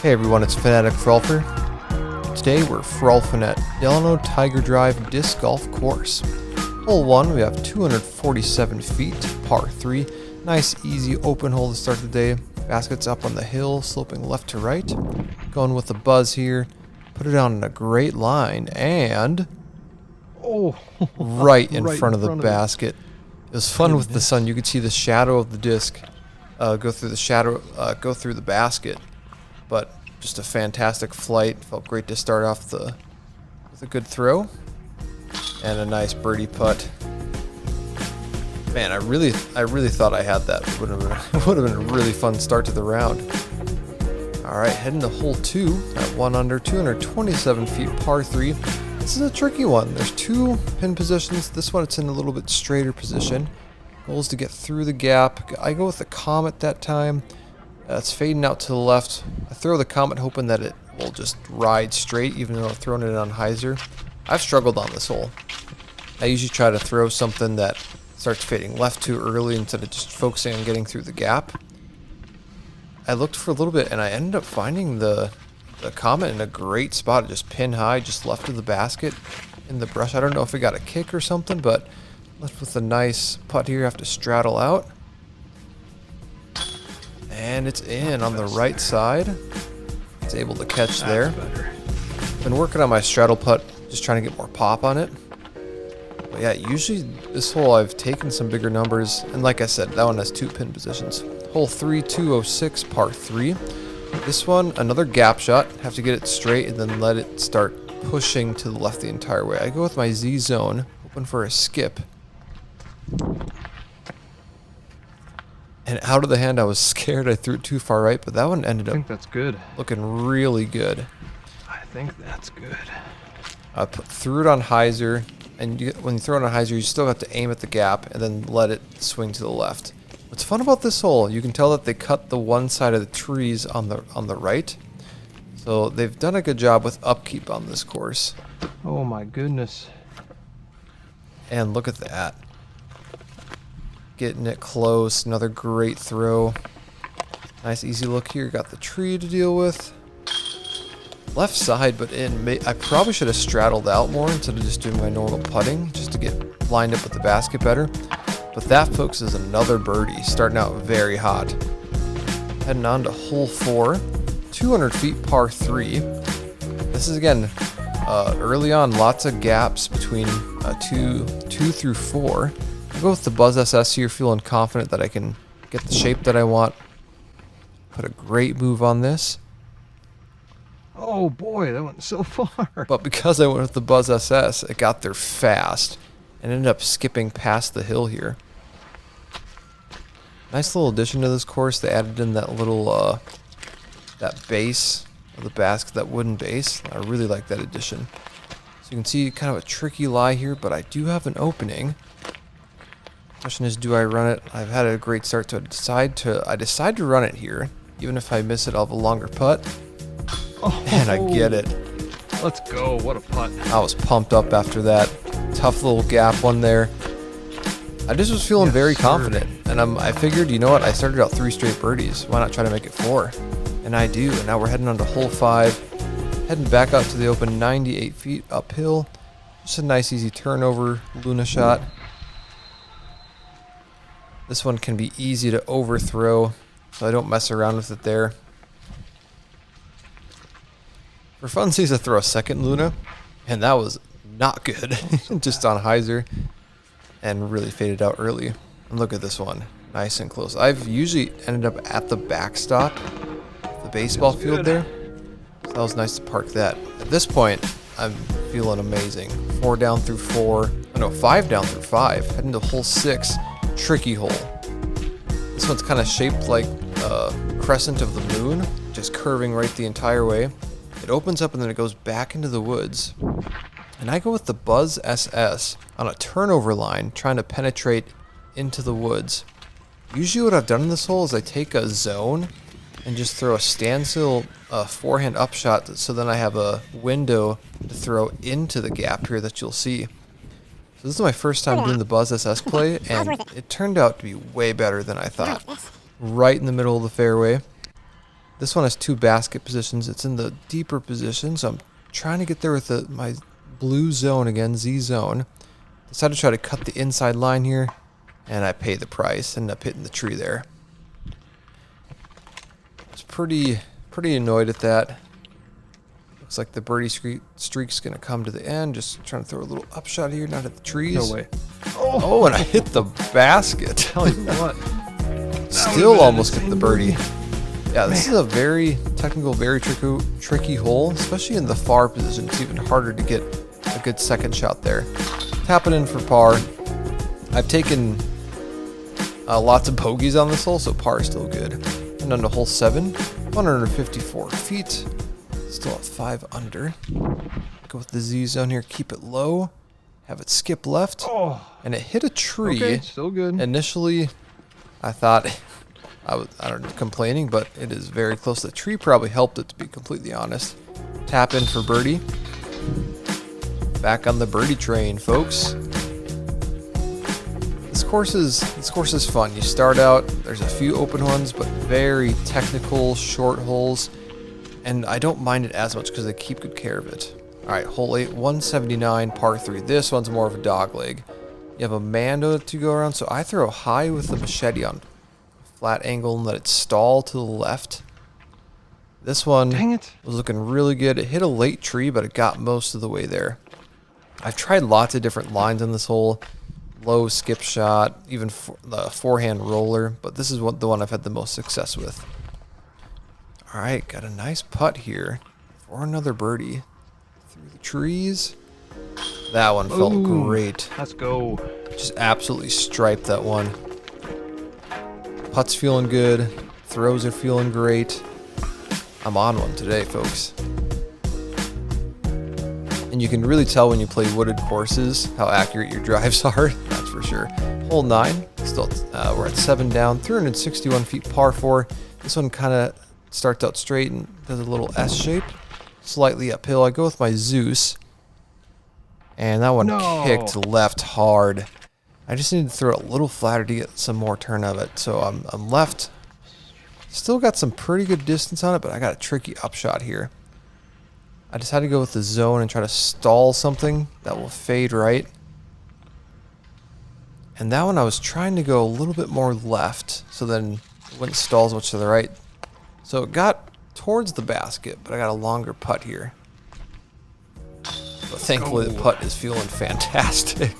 Hey everyone, it's Fanatic Frolfer. Today we're frolfing at Delano Tiger Drive Disc Golf Course. Hole 1, we have 247 feet, par 3. Nice, easy, open hole to start the day. Basket's up on the hill, sloping left to right. Going with the buzz here. Put it on in a great line, and... right in front of the basket. It was fun with the sun. You could see the shadow of the disc go through the basket. But just a fantastic flight. Felt great to start off with a good throw and a nice birdie putt. Man, I really thought I had that. It would have been a really fun start to the round. All right, heading to hole 2 at 1 under, 227 feet, par 3. This is a tricky one. There's 2 pin positions. This one, it's in a little bit straighter position. Goal is to get through the gap. I go with the Comet that time. It's fading out to the left. I throw the Comet hoping that it will just ride straight, even though I've thrown it on hyzer. I've struggled on this hole. I usually try to throw something that starts fading left too early instead of just focusing on getting through the gap. I looked for a little bit and I ended up finding the Comet in a great spot, just pin high, just left of the basket in the brush. I don't know if it got a kick or something, but left with a nice putt here. I have to straddle out. And it's in on the right side. It's able to catch there. Been working on my straddle putt, just trying to get more pop on it. But yeah, usually this hole I've taken some bigger numbers, and like I said, that one has 2 pin positions. Hole 3, 206, par 3. This one, another gap shot. Have to get it straight and then let it start pushing to the left the entire way. I go with my Z zone, hoping for a skip. And out of the hand, I was scared I threw it too far right, but that one ended up, I think that's good. Looking really good. I think that's good. I threw it on hyzer, and when you throw it on hyzer, you still have to aim at the gap and then let it swing to the left. What's fun about this hole, you can tell that they cut the one side of the trees on the right. So they've done a good job with upkeep on this course. Oh my goodness. And look at that. Getting it close, another great throw. Nice easy look here, got the tree to deal with. Left side, but in. I probably should have straddled out more instead of just doing my normal putting, just to get lined up with the basket better. But that, folks, is another birdie, starting out very hot. Heading on to hole 4, 200 feet, par 3. This is, again, early on, lots of gaps between 2 through 4. I'll go with the Buzz SS here, feeling confident that I can get the shape that I want. Put a great move on this. Oh boy, that went so far. But because I went with the Buzz SS, it got there fast and ended up skipping past the hill here. Nice little addition to this course. They added in that little, that base of the basket, that wooden base. I really like that addition. So you can see kind of a tricky lie here, but I do have an opening. Question is, do I run it? I've had a great start, so I decide to run it here. Even if I miss it, I'll have a longer putt. Oh, and I get it. Let's go. What a putt. I was pumped up after that. Tough little gap one there. I just was feeling very confident. And I figured, you know what? I started out 3 straight birdies. Why not try to make it 4? And I do. And now we're heading on to hole 5. Heading back out to the open, 98 feet uphill. Just a nice easy turnover Luna shot. This one can be easy to overthrow, so I don't mess around with it there. For funsies, I throw a second Luna, and that was not good. Just on hyzer, and really faded out early. And look at this one, nice and close. I've usually ended up at the backstop, the baseball field there. So that was nice to park that. At this point, I'm feeling amazing. 4 down through 4. Oh no, 5 down through 5. Heading to hole 6. Tricky hole. This one's kind of shaped like a crescent of the moon, just curving right the entire way. It opens up and then it goes back into the woods. And I go with the Buzz SS on a turnover line, trying to penetrate into the woods. Usually what I've done in this hole is I take a zone and just throw a standstill forehand upshot, so then I have a window to throw into the gap here that you'll see. So this is my first time doing the Buzz SS play, and it turned out to be way better than I thought. Right in the middle of the fairway. This one has 2 basket positions. It's in the deeper position, so I'm trying to get there with my blue zone again, Z zone. Decided to try to cut the inside line here, and I pay the price. Ended up hitting the tree there. I was pretty annoyed at that. Looks like the birdie streak's gonna come to the end. Just trying to throw a little upshot here, not at the trees. No way. Oh, and I hit the basket. Tell you what. Still almost get the birdie. Yeah, this is a very technical, very tricky hole, especially in the far position. It's even harder to get a good second shot there. Tapping in for par. I've taken lots of bogeys on this hole, so par is still good. And on to hole 7, 154 feet. Still at 5 under. Go with the Z zone here, keep it low. Have it skip left. Oh. And it hit a tree. Okay, still good. Initially, I thought I don't know, complaining, but it is very close. The tree probably helped it, to be completely honest. Tap in for birdie. Back on the birdie train, folks. This course is fun. You start out, there's a few open ones, but very technical, short holes. And I don't mind it as much because they keep good care of it. All right, hole 8, 179, par 3. This one's more of a dog leg. You have a Mando to go around, so I throw high with the machete on flat angle and let it stall to the left. This one Dang it. was looking really good. It hit a late tree, but it got most of the way there. I've tried lots of different lines on this hole. Low skip shot, even the forehand roller, but this is the one I've had the most success with. All right, got a nice putt here for another birdie. Through the trees. That one felt great. Let's go. Just absolutely striped that one. Putt's feeling good. Throws are feeling great. I'm on one today, folks. And you can really tell when you play wooded courses how accurate your drives are. That's for sure. Hole 9. Still, we're at 7 down. 361 feet par 4. This one kind of starts out straight and does a little S shape. Slightly uphill. I go with my Zeus. And that one kicked left hard. I just need to throw it a little flatter to get some more turn of it. So I'm left. Still got some pretty good distance on it, but I got a tricky upshot here. I decided to go with the zone and try to stall something that will fade right. And that one I was trying to go a little bit more left, so then it wouldn't stall as much to the right. So it got towards the basket, but I got a longer putt here. But thankfully the putt is feeling fantastic.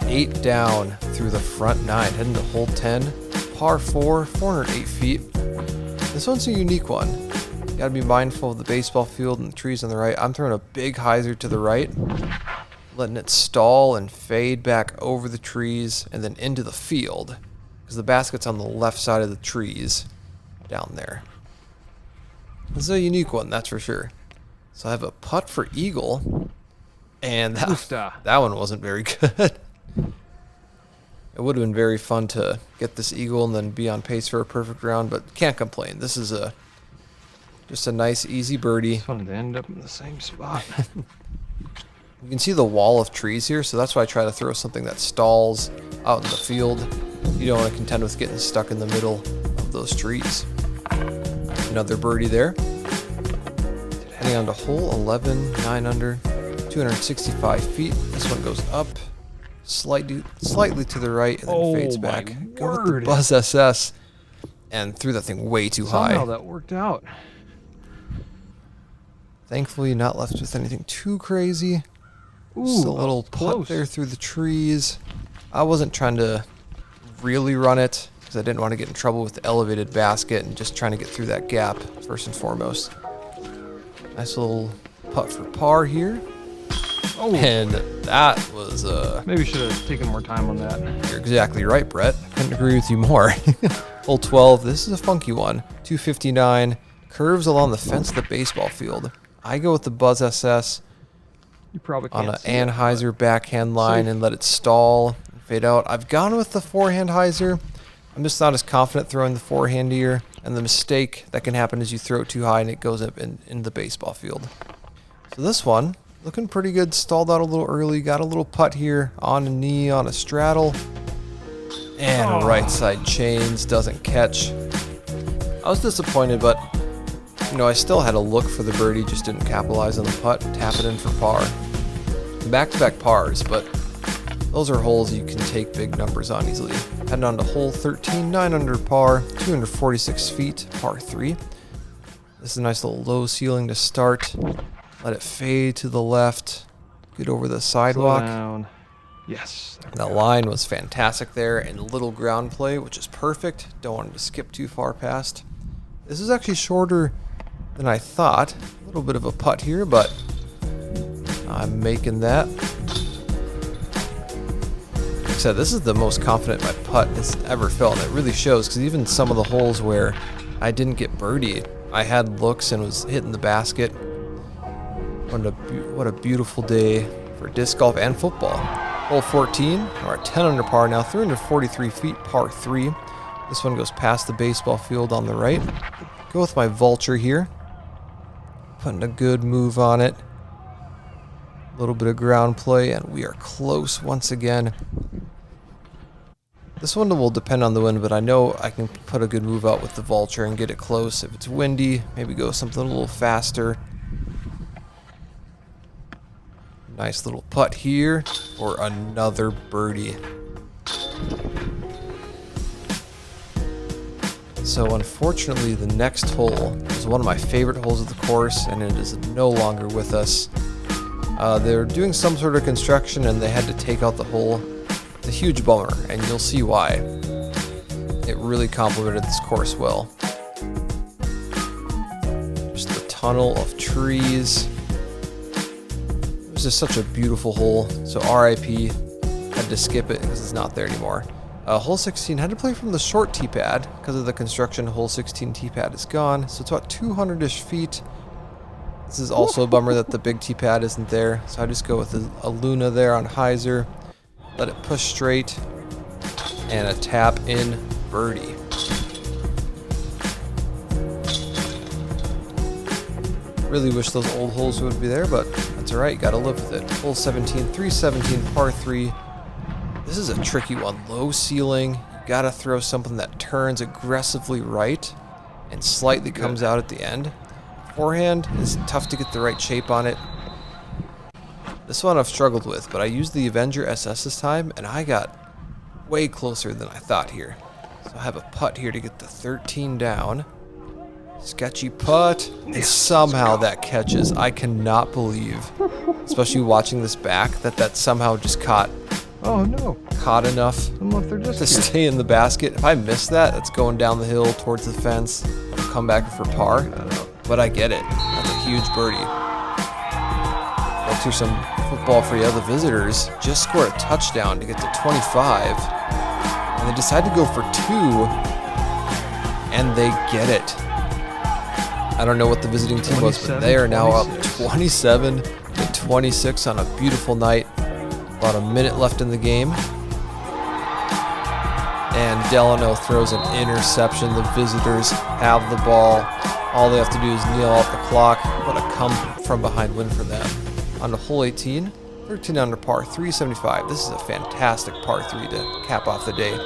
8 down through the front 9, heading to hole 10. Par 4, 408 feet. This one's a unique one. You gotta be mindful of the baseball field and the trees on the right. I'm throwing a big hyzer to the right, letting it stall and fade back over the trees and then into the field, because the basket's on the left side of the trees down there. This is a unique one, that's for sure. So I have a putt for eagle, and that one wasn't very good. It would have been very fun to get this eagle and then be on pace for a perfect round, but can't complain. This is just a nice, easy birdie. It's fun to end up in the same spot. You can see the wall of trees here, so that's why I try to throw something that stalls out in the field. You don't want to contend with getting stuck in the middle of those trees. Another birdie there. Heading on to hole 11, 9 under, 265 feet. This one goes up. Slightly to the right and then fades back. Go with the Buzz SS and threw that thing way too high. Somehow that worked out. Thankfully, not left with anything too crazy. Ooh, just a little putt there through the trees. I wasn't trying to really run it because I didn't want to get in trouble with the elevated basket and just trying to get through that gap first and foremost. Nice little putt for par here. Oh. And that was maybe should have taken more time on that. You're exactly right, Brett. I couldn't agree with you more. Hole 12. This is a funky one. 259. Curves along the fence of the baseball field. I go with the Buzz SS. You probably can't on an Anheuser backhand line and let it stall and fade out. I've gone with the forehand hyzer. I'm just not as confident throwing the forehand here. And the mistake that can happen is you throw it too high and it goes up in the baseball field. So this one, looking pretty good. Stalled out a little early. Got a little putt here on a knee, on a straddle. And right side chains. Doesn't catch. I was disappointed, but you know, I still had a look for the birdie, just didn't capitalize on the putt, tap it in for par. Back-to-back pars, but those are holes you can take big numbers on easily. Heading on to hole 13, 9 under par, 246 feet, par 3. This is a nice little low ceiling to start. Let it fade to the left. Get over the sidewalk. Slow down. Yes. The line was fantastic there, and little ground play, which is perfect. Don't want it to skip too far past. This is actually shorter than I thought. A little bit of a putt here, but I'm making that. Like I said, this is the most confident my putt has ever felt, and it really shows, because even some of the holes where I didn't get birdied, I had looks and was hitting the basket. What a beautiful day for disc golf and football. Hole 14, we're at 10 under par now, 343 feet, par 3. This one goes past the baseball field on the right. Go with my vulture here. Putting a good move on it. A little bit of ground play, and we are close once again. This one will depend on the wind, but I know I can put a good move out with the vulture and get it close. If it's windy, maybe go something a little faster. Nice little putt here for another birdie. So unfortunately, the next hole is one of my favorite holes of the course, and it is no longer with us. They're doing some sort of construction and they had to take out the hole. It's a huge bummer, and you'll see why. It really complemented this course well. Just a tunnel of trees. It was just such a beautiful hole. So RIP, had to skip it because it's not there anymore. Hole 16 had to play from the short tee pad because of the construction. Hole 16 tee pad is gone, so it's about 200-ish feet. This is also a bummer that the big tee pad isn't there, so I just go with a Luna there on hyzer, let it push straight, and a tap in birdie. Really wish those old holes would be there, but that's alright, gotta live with it. Hole 17, 317, par 3. This is a tricky one. Low ceiling. You gotta throw something that turns aggressively right and slightly comes out at the end. Forehand is tough to get the right shape on it. This one I've struggled with, but I used the Avenger SS this time, and I got way closer than I thought here. So I have a putt here to get the 13 down. Sketchy putt, and somehow that catches. I cannot believe, especially watching this back, that somehow just caught. Oh no. Caught enough to stay in the basket. If I miss that, it's going down the hill towards the fence. I'll come back for par. But I get it. That's a huge birdie. Go through some football for you. The visitors just scored a touchdown to get to 25. And they decide to go for 2. And they get it. I don't know what the visiting team was, but they are now up 27 to 26 on a beautiful night. About a minute left in the game. And Delano throws an interception. The visitors have the ball. All they have to do is kneel out the clock. What a come from behind win for them. On to hole 18, 13 under par, 375. This is a fantastic par 3 to cap off the day.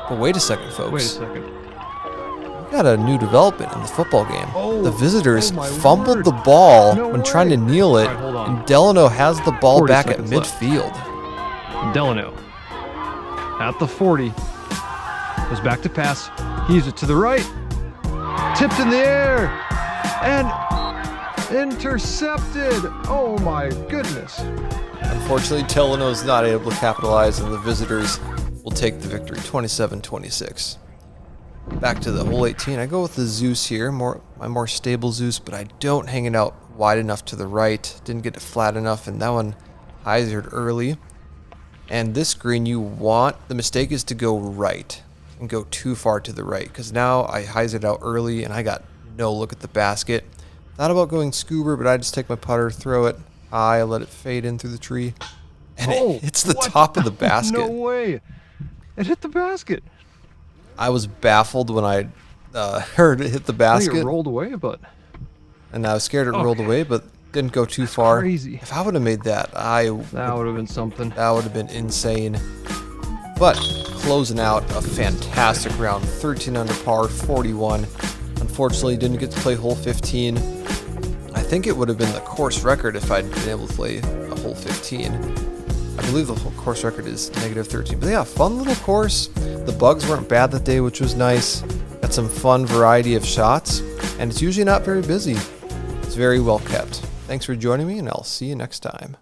But wait a second, folks. Wait a second. We got a new development in the football game. The visitors fumbled the ball when trying to kneel it, and Delano has the ball back at midfield. Delano at the 40 goes back to pass. He uses it to the right, tipped in the air, and intercepted. Oh my goodness. Unfortunately, Delano is not able to capitalize, and the visitors will take the victory, 27-26. Back to the hole 18. I go with the Zeus here, my more stable Zeus, but I don't hang it out wide enough to the right. Didn't get it flat enough, and that one hyzered early. And this green, the mistake is to go right and go too far to the right, because now I hyzered out early and I got no look at the basket. Thought about going scuba, but I just take my putter, throw it high, let it fade in through the tree, and it hits the top of the basket. No way. It hit the basket. I was baffled when I heard it hit the basket. I think it rolled away, but... And I was scared it rolled away, but didn't go too far. Crazy. If I would have made that, that would have been something. That would have been insane. But closing out a fantastic round, 13 under par, 41. Unfortunately, didn't get to play hole 15. I think it would have been the course record if I'd been able to play a hole 15. I believe the whole course record is -13. But yeah, fun little course. The bugs weren't bad that day, which was nice. Got some fun variety of shots, and it's usually not very busy. It's very well kept. Thanks for joining me, and I'll see you next time.